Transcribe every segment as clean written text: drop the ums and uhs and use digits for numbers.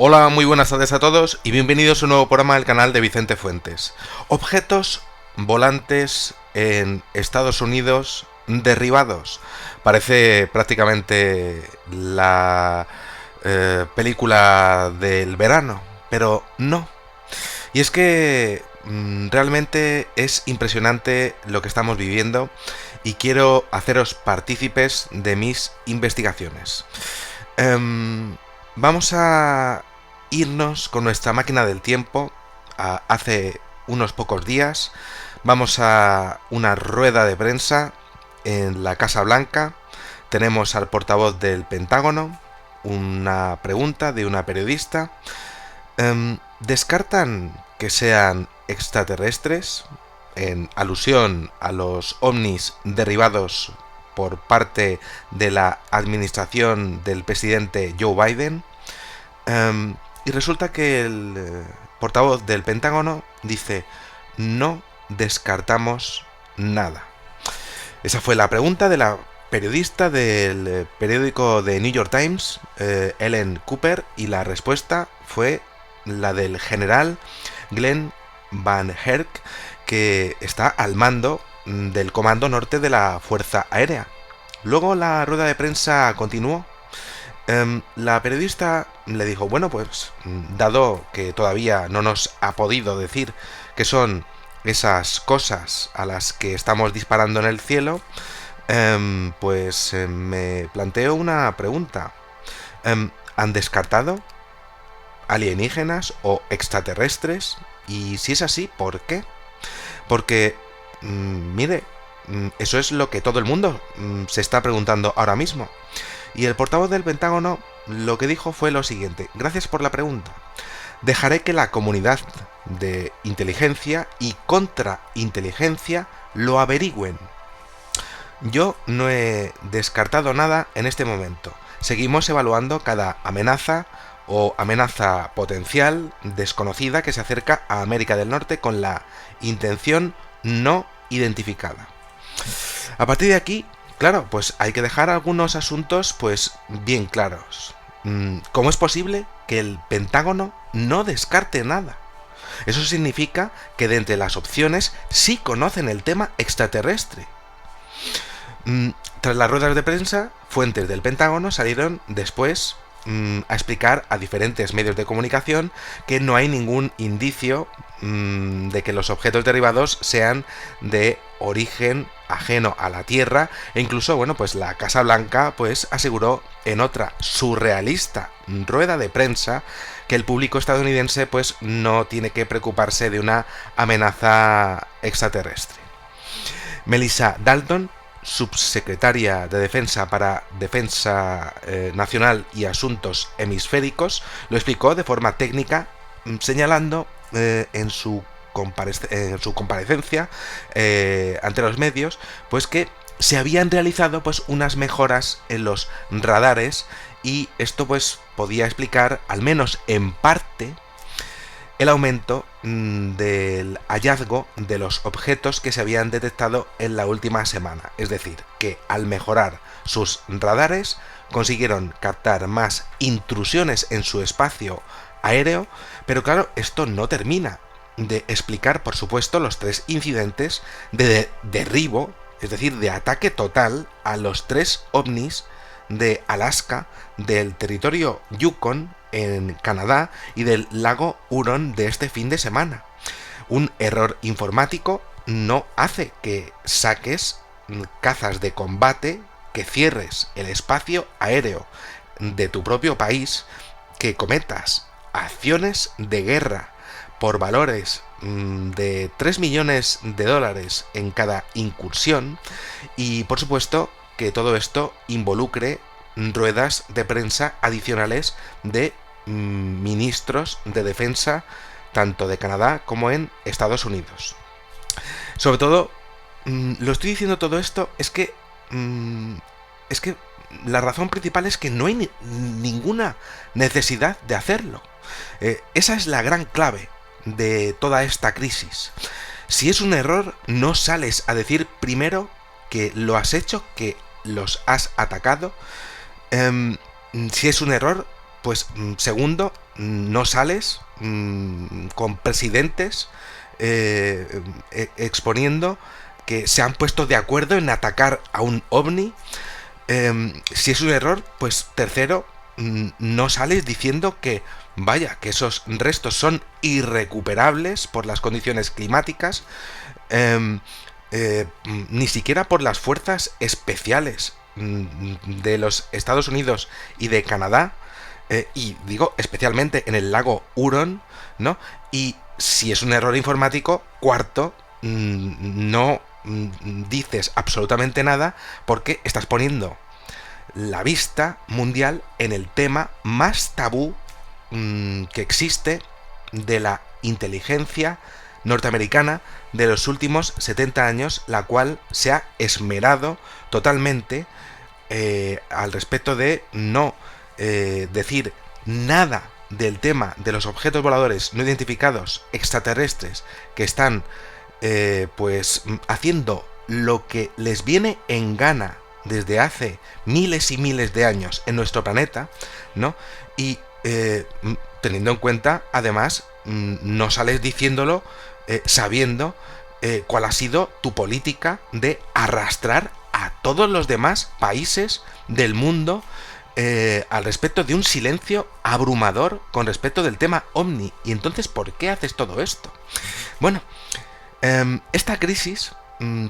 Hola, muy buenas tardes a todos y bienvenidos a un nuevo programa del canal de Vicente Fuentes. Objetos volantes en Estados Unidos derribados. Parece prácticamente la película del verano, pero no. Y es que realmente es impresionante lo que estamos viviendo y quiero haceros partícipes de mis investigaciones. Vamos a irnos con nuestra máquina del tiempo a hace unos pocos días. Vamos a una rueda de prensa en la Casa Blanca. Tenemos al portavoz del Pentágono, una pregunta de una periodista. ¿Descartan que sean extraterrestres? En alusión a los ovnis derribados por parte de la administración del presidente Joe Biden. Y resulta que el portavoz del Pentágono dice: no descartamos nada. Esa fue la pregunta de la periodista del periódico The New York Times, Ellen Cooper, y la respuesta fue la del general Glenn Van Herk, que está al mando del Comando Norte de la Fuerza Aérea. Luego la rueda de prensa continuó. La periodista le dijo: bueno, pues dado que todavía no nos ha podido decir qué son esas cosas a las que estamos disparando en el cielo, me planteo una pregunta. ¿Han descartado alienígenas o extraterrestres? Y si es así, ¿por qué? Porque, mire, eso es lo que todo el mundo se está preguntando ahora mismo. Y el portavoz del Pentágono lo que dijo fue lo siguiente: gracias por la pregunta. Dejaré que la comunidad de inteligencia y contrainteligencia lo averigüen. Yo no he descartado nada en este momento. Seguimos evaluando cada amenaza o amenaza potencial desconocida que se acerca a América del Norte con la intención no identificada. A partir de aquí, claro, pues hay que dejar algunos asuntos pues bien claros. ¿Cómo es posible que el Pentágono no descarte nada? Eso significa que de entre las opciones sí conocen el tema extraterrestre. Tras las ruedas de prensa, fuentes del Pentágono salieron después a explicar a diferentes medios de comunicación que no hay ningún indicio de que los objetos derribados sean de origen ajeno a la Tierra, e incluso, bueno, pues la Casa Blanca pues aseguró en otra surrealista rueda de prensa que el público estadounidense pues no tiene que preocuparse de una amenaza extraterrestre. Melissa Dalton, subsecretaria de Defensa para Defensa Nacional y Asuntos Hemisféricos, lo explicó de forma técnica, señalando en su comparecencia ante los medios pues que se habían realizado pues unas mejoras en los radares, y esto pues podía explicar, al menos en parte, el aumento del hallazgo de los objetos que se habían detectado en la última semana. Es decir, que al mejorar sus radares consiguieron captar más intrusiones en su espacio aéreo, pero claro, esto no termina de explicar, por supuesto, los 3 incidentes de derribo, es decir, de ataque total a los 3 ovnis de Alaska, del territorio Yukon en Canadá y del lago Huron de este fin de semana. Un error informático no hace que saques cazas de combate, que cierres el espacio aéreo de tu propio país, que cometas acciones de guerra por valores de 3 millones de dólares en cada incursión, y por supuesto que todo esto involucre ruedas de prensa adicionales de ministros de defensa tanto de Canadá como en Estados Unidos. Sobre todo, lo estoy diciendo todo esto es que la razón principal es que no hay ninguna necesidad de hacerlo. Esa es la gran clave de toda esta crisis. Si es un error, no sales a decir primero que lo has hecho, que los has atacado. Si es un error, pues segundo, no sales con presidentes exponiendo que se han puesto de acuerdo en atacar a un ovni. Si es un error, pues tercero, no sales diciendo que, vaya, que esos restos son irrecuperables por las condiciones climáticas, ni siquiera por las fuerzas especiales de los Estados Unidos y de Canadá, y digo especialmente en el lago Huron, ¿no? Y si es un error informático, cuarto, no dices absolutamente nada porque estás poniendo la vista mundial en el tema más tabú que existe de la inteligencia norteamericana de los últimos 70 años, la cual se ha esmerado totalmente al respecto de no decir nada del tema de los objetos voladores no identificados extraterrestres que están pues haciendo lo que les viene en gana desde hace miles y miles de años en nuestro planeta, ¿no? Y teniendo en cuenta, además, no sales diciéndolo sabiendo cuál ha sido tu política de arrastrar a todos los demás países del mundo al respecto de un silencio abrumador con respecto del tema OVNI. Y entonces, ¿por qué haces todo esto? Bueno, esta crisis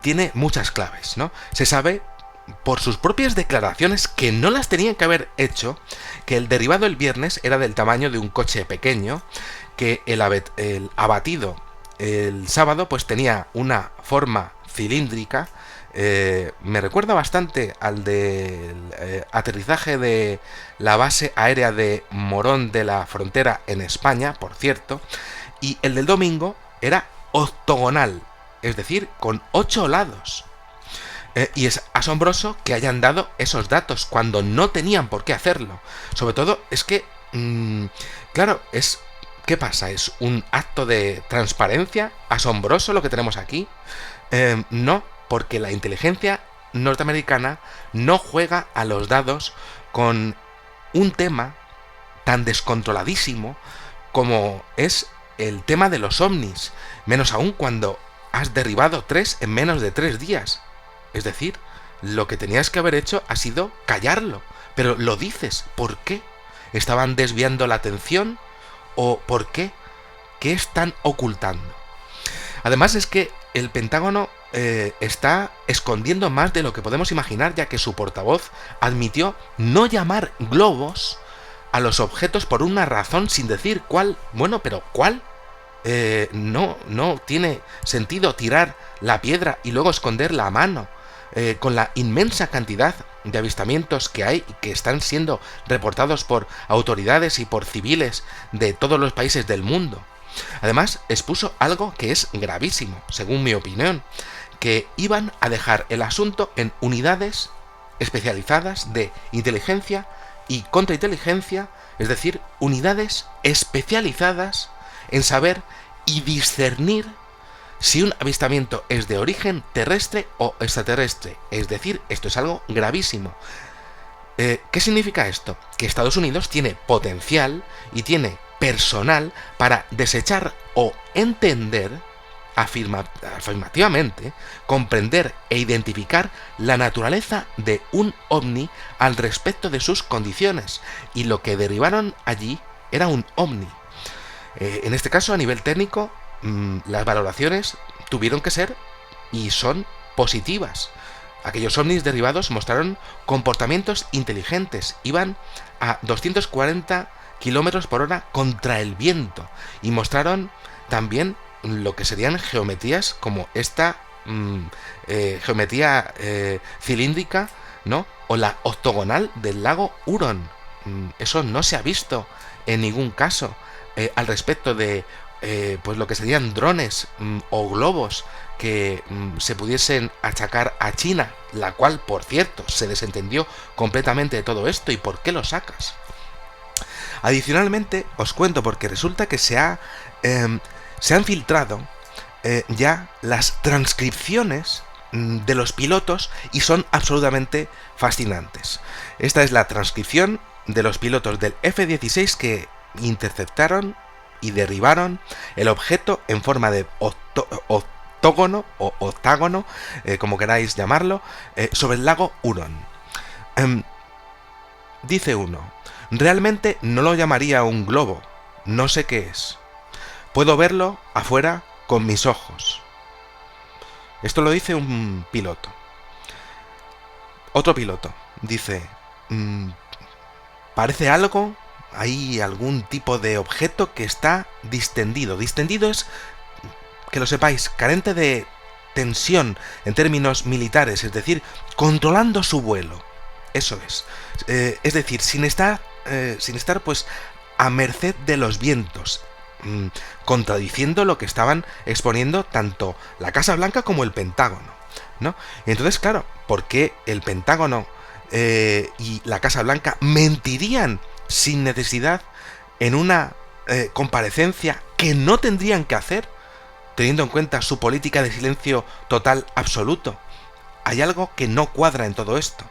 tiene muchas claves, ¿no? Se sabe por sus propias declaraciones, que no las tenían que haber hecho, que el derribado el viernes era del tamaño de un coche pequeño, que el abatido el sábado pues tenía una forma cilíndrica. Me recuerda bastante al del aterrizaje de la base aérea de Morón de la Frontera en España, por cierto, y el del domingo era octogonal, es decir, con 8 lados. Y es asombroso que hayan dado esos datos cuando no tenían por qué hacerlo. Sobre todo es que, claro, ¿qué pasa? ¿Es un acto de transparencia asombroso lo que tenemos aquí? No, porque la inteligencia norteamericana no juega a los dados con un tema tan descontroladísimo como es el tema de los ovnis, menos aún cuando has derribado 3 en menos de 3 días. Es decir, lo que tenías que haber hecho ha sido callarlo, pero lo dices. ¿Por qué? ¿Estaban desviando la atención? ¿O por qué? ¿Qué están ocultando? Además es que el Pentágono está escondiendo más de lo que podemos imaginar, ya que su portavoz admitió no llamar globos a los objetos por una razón sin decir cuál. Bueno, pero ¿cuál? No tiene sentido tirar la piedra y luego esconderla a mano. Con la inmensa cantidad de avistamientos que hay y que están siendo reportados por autoridades y por civiles de todos los países del mundo. Además, expuso algo que es gravísimo, según mi opinión, que iban a dejar el asunto en unidades especializadas de inteligencia y contrainteligencia, es decir, unidades especializadas en saber y discernir si un avistamiento es de origen terrestre o extraterrestre. Es decir, esto es algo gravísimo. ¿Qué significa esto? Que Estados Unidos tiene potencial y tiene personal para desechar o entender afirmativamente, comprender e identificar la naturaleza de un ovni al respecto de sus condiciones. Y lo que derribaron allí era un ovni. En este caso, a nivel técnico, las valoraciones tuvieron que ser y son positivas. Aquellos ovnis derribados mostraron comportamientos inteligentes, iban a 240 km por hora contra el viento y mostraron también lo que serían geometrías como esta geometría cilíndrica, ¿no? O la octogonal del lago Huron. Eso no se ha visto en ningún caso al respecto de pues lo que serían drones o globos que se pudiesen achacar a China, la cual, por cierto, se desentendió completamente de todo esto. ¿Y por qué lo sacas? Adicionalmente, os cuento porque resulta que se han filtrado ya las transcripciones de los pilotos y son absolutamente fascinantes. Esta es la transcripción de los pilotos del F-16 que interceptaron y derribaron el objeto en forma de octógono o octágono, como queráis llamarlo, sobre el lago Hurón. Dice uno: realmente no lo llamaría un globo, no sé qué es. Puedo verlo afuera con mis ojos. Esto lo dice un piloto. Otro piloto dice: parece algo, hay algún tipo de objeto que está distendido. Distendido es, que lo sepáis, carente de tensión en términos militares, es decir, controlando su vuelo. Eso es. Es decir, sin estar pues a merced de los vientos, contradiciendo lo que estaban exponiendo tanto la Casa Blanca como el Pentágono, ¿no? Y entonces, claro, ¿por qué el Pentágono y la Casa Blanca mentirían sin necesidad en una comparecencia que no tendrían que hacer, teniendo en cuenta su política de silencio total absoluto? Hay algo que no cuadra en todo esto.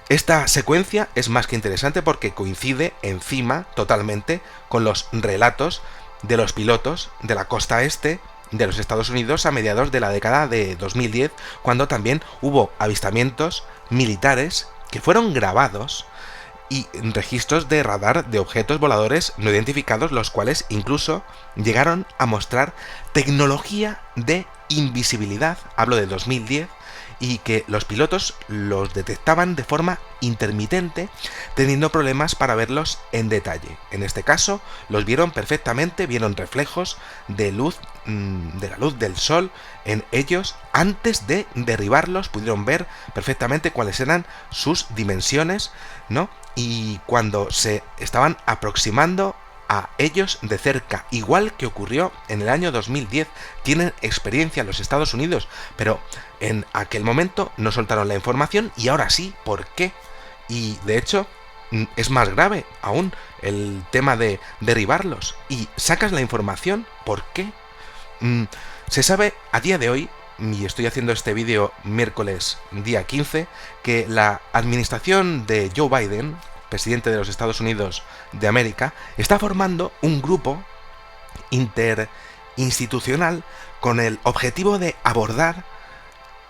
Esta secuencia es más que interesante porque coincide encima totalmente con los relatos de los pilotos de la costa este de los Estados Unidos a mediados de la década de 2010, cuando también hubo avistamientos militares que fueron grabados y registros de radar de objetos voladores no identificados, los cuales incluso llegaron a mostrar tecnología de invisibilidad, hablo de 2010, y que los pilotos los detectaban de forma intermitente, teniendo problemas para verlos en detalle. En este caso, los vieron perfectamente, vieron reflejos de luz, de la luz del sol en ellos. Antes de derribarlos, pudieron ver perfectamente cuáles eran sus dimensiones, ¿no? Y cuando se estaban aproximando a ellos de cerca, igual que ocurrió en el año 2010. Tienen experiencia los Estados Unidos, pero en aquel momento no soltaron la información, y ahora sí, ¿por qué? Y de hecho es más grave aún el tema de derribarlos, y sacas la información, ¿por qué? Se sabe a día de hoy, y estoy haciendo este vídeo miércoles día 15, que la administración de Joe Biden, presidente de los Estados Unidos de América, está formando un grupo interinstitucional con el objetivo de abordar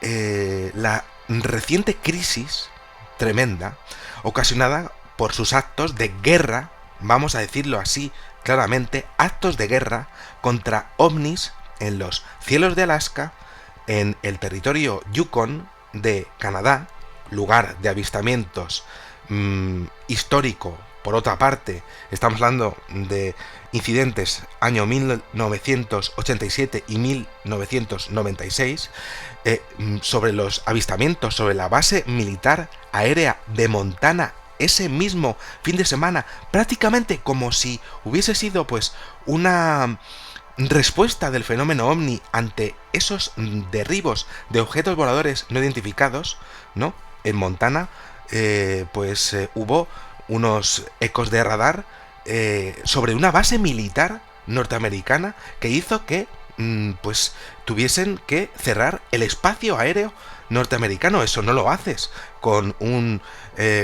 la reciente crisis tremenda ocasionada por sus actos de guerra, vamos a decirlo así claramente, actos de guerra contra ovnis en los cielos de Alaska, en el territorio Yukon de Canadá, lugar de avistamientos histórico. Por otra parte, estamos hablando de incidentes año 1987 y 1996, sobre los avistamientos sobre la base militar aérea de Montana ese mismo fin de semana, prácticamente como si hubiese sido pues una respuesta del fenómeno ovni ante esos derribos de objetos voladores no identificados, ¿no? En Montana hubo unos ecos de radar sobre una base militar norteamericana que hizo que tuviesen que cerrar el espacio aéreo norteamericano. Eso no lo haces con un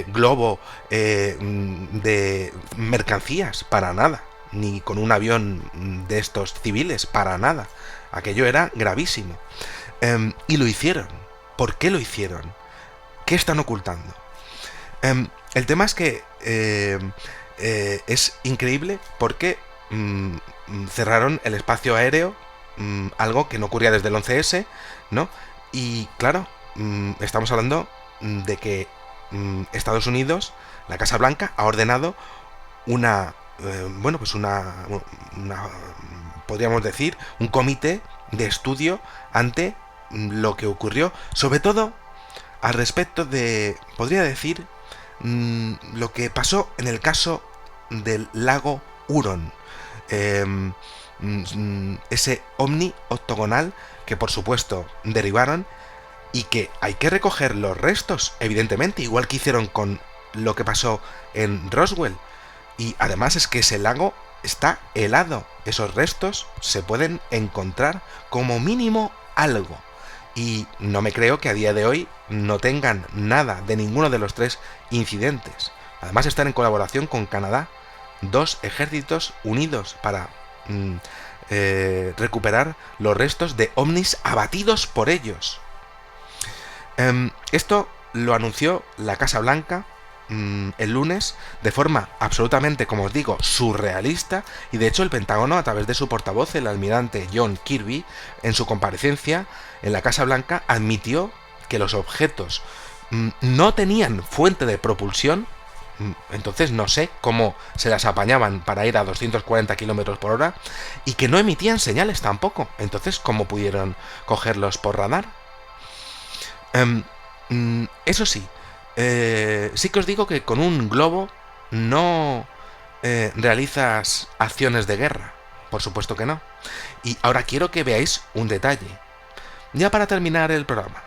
globo de mercancías, para nada, ni con un avión de estos civiles, para nada. Aquello era gravísimo. Y lo hicieron. ¿Por qué lo hicieron? ¿Qué están ocultando? El tema es que es increíble porque cerraron el espacio aéreo, algo que no ocurría desde el 11S, ¿no? Y claro, estamos hablando de que Estados Unidos, la Casa Blanca, ha ordenado una podríamos decir, un comité de estudio ante lo que ocurrió, sobre todo al respecto de, podría decir, lo que pasó en el caso del lago Hurón, ese ovni octogonal que por supuesto derribaron, y que hay que recoger los restos, evidentemente, igual que hicieron con lo que pasó en Roswell. Y además es que ese lago está helado, esos restos se pueden encontrar, como mínimo algo. Y no me creo que a día de hoy no tengan nada de ninguno de los tres incidentes. Además están en colaboración con Canadá 2 ejércitos unidos para recuperar los restos de ovnis abatidos por ellos. Esto lo anunció la Casa Blanca el lunes de forma absolutamente, como os digo, surrealista, y de hecho el Pentágono, a través de su portavoz, el almirante John Kirby, en su comparecencia en la Casa Blanca, admitió que los objetos no tenían fuente de propulsión. Entonces no sé cómo se las apañaban para ir a 240 km por hora, y que no emitían señales tampoco. Entonces, ¿cómo pudieron cogerlos por radar? Eso sí, sí que os digo que con un globo no realizas acciones de guerra. Por supuesto que no. Y ahora quiero que veáis un detalle. Ya para terminar el programa.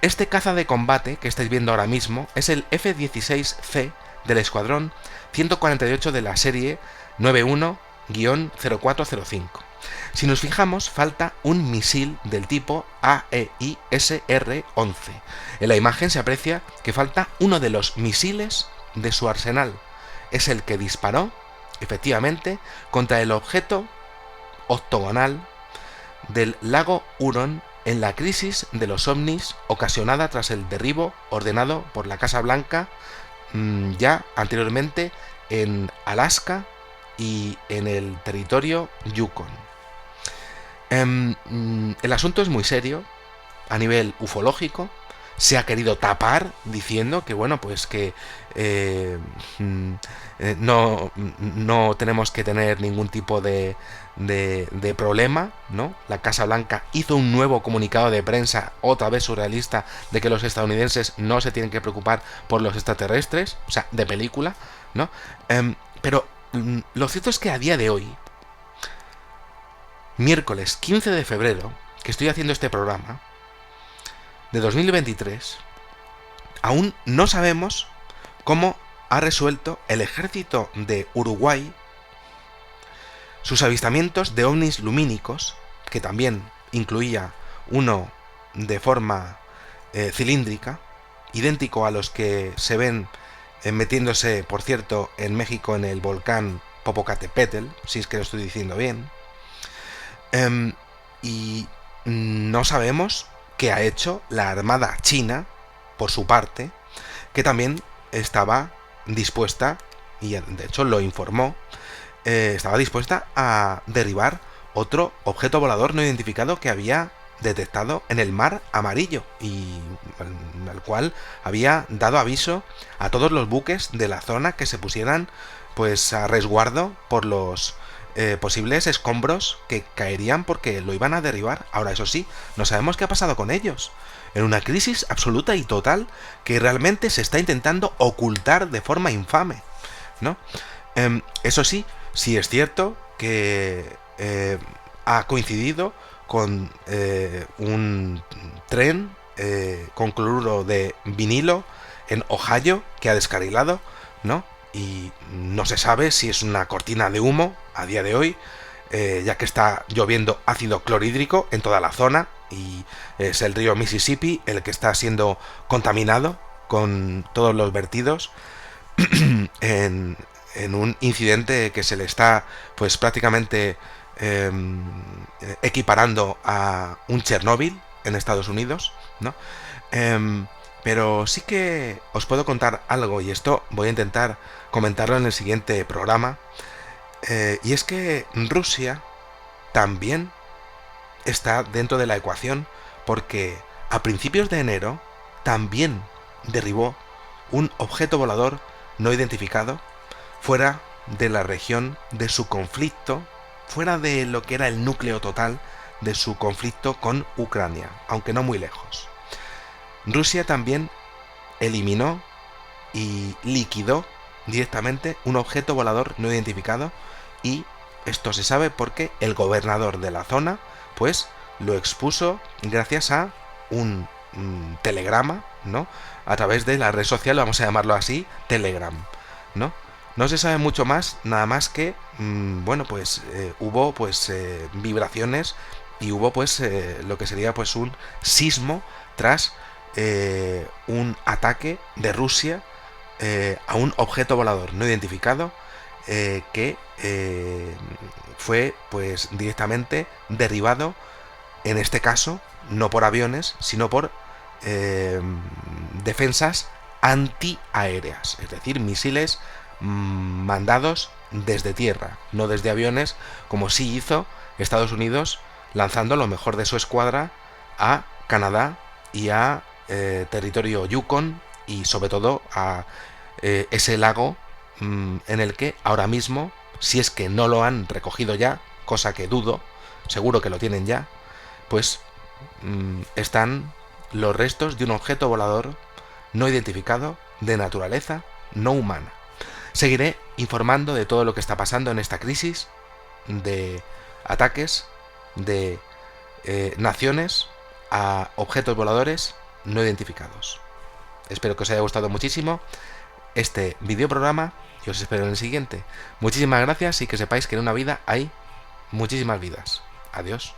Este caza de combate que estáis viendo ahora mismo es el F-16C del escuadrón 148 de la serie 91-0405. Si nos fijamos, falta un misil del tipo AEISR-11. En la imagen se aprecia que falta uno de los misiles de su arsenal. Es el que disparó, efectivamente, contra el objeto octogonal del lago Hurón en la crisis de los ovnis ocasionada tras el derribo ordenado por la Casa Blanca ya anteriormente en Alaska y en el territorio Yukon. El asunto es muy serio a nivel ufológico. Se ha querido tapar diciendo que, bueno, pues que no tenemos que tener ningún tipo de problema, ¿no? La Casa Blanca hizo un nuevo comunicado de prensa, otra vez surrealista, de que los estadounidenses no se tienen que preocupar por los extraterrestres, o sea, de película, ¿no? Pero lo cierto es que a día de hoy, miércoles 15 de febrero, que estoy haciendo este programa, de 2023, aún no sabemos cómo ha resuelto el ejército de Uruguay sus avistamientos de ovnis lumínicos, que también incluía uno de forma cilíndrica, idéntico a los que se ven metiéndose, por cierto, en México en el volcán Popocatépetl, si es que lo estoy diciendo bien. Y no sabemos qué ha hecho la Armada China, por su parte, que también estaba dispuesta, y de hecho lo informó, estaba dispuesta a derribar otro objeto volador no identificado que había detectado en el Mar Amarillo, y al cual había dado aviso a todos los buques de la zona que se pusieran pues a resguardo por los posibles escombros que caerían porque lo iban a derribar. Ahora, eso sí, no sabemos qué ha pasado con ellos. En una crisis absoluta y total que realmente se está intentando ocultar de forma infame, ¿no? Eso sí, sí es cierto que ha coincidido con un tren con cloruro de vinilo en Ohio que ha descarrilado, ¿no? Y no se sabe si es una cortina de humo a día de hoy, ya que está lloviendo ácido clorhídrico en toda la zona y es el río Mississippi el que está siendo contaminado con todos los vertidos en un incidente que se le está pues prácticamente equiparando a un Chernóbil en Estados Unidos, ¿no? Pero sí que os puedo contar algo, y esto voy a intentar comentarlo en el siguiente programa, y es que Rusia también está dentro de la ecuación, porque a principios de enero también derribó un objeto volador no identificado fuera de la región de su conflicto, fuera de lo que era el núcleo total de su conflicto con Ucrania, aunque no muy lejos. Rusia también eliminó y liquidó directamente un objeto volador no identificado, y esto se sabe porque el gobernador de la zona pues lo expuso gracias a un telegrama, ¿no? A través de la red social, vamos a llamarlo así, Telegram, ¿no? No se sabe mucho más, nada más que bueno, pues hubo pues vibraciones, y hubo pues lo que sería pues un sismo tras un ataque de Rusia a un objeto volador no identificado que fue pues directamente derribado, en este caso no por aviones, sino por defensas antiaéreas, es decir, misiles mandados desde tierra, no desde aviones, como sí hizo Estados Unidos, lanzando lo mejor de su escuadra a Canadá y a territorio Yukon, y sobre todo a ese lago en el que ahora mismo, si es que no lo han recogido ya, cosa que dudo, seguro que lo tienen ya, pues están los restos de un objeto volador no identificado de naturaleza no humana. Seguiré informando de todo lo que está pasando en esta crisis de ataques de naciones a objetos voladores no identificados. Espero que os haya gustado muchísimo este videoprograma y os espero en el siguiente. Muchísimas gracias y que sepáis que en una vida hay muchísimas vidas. Adiós.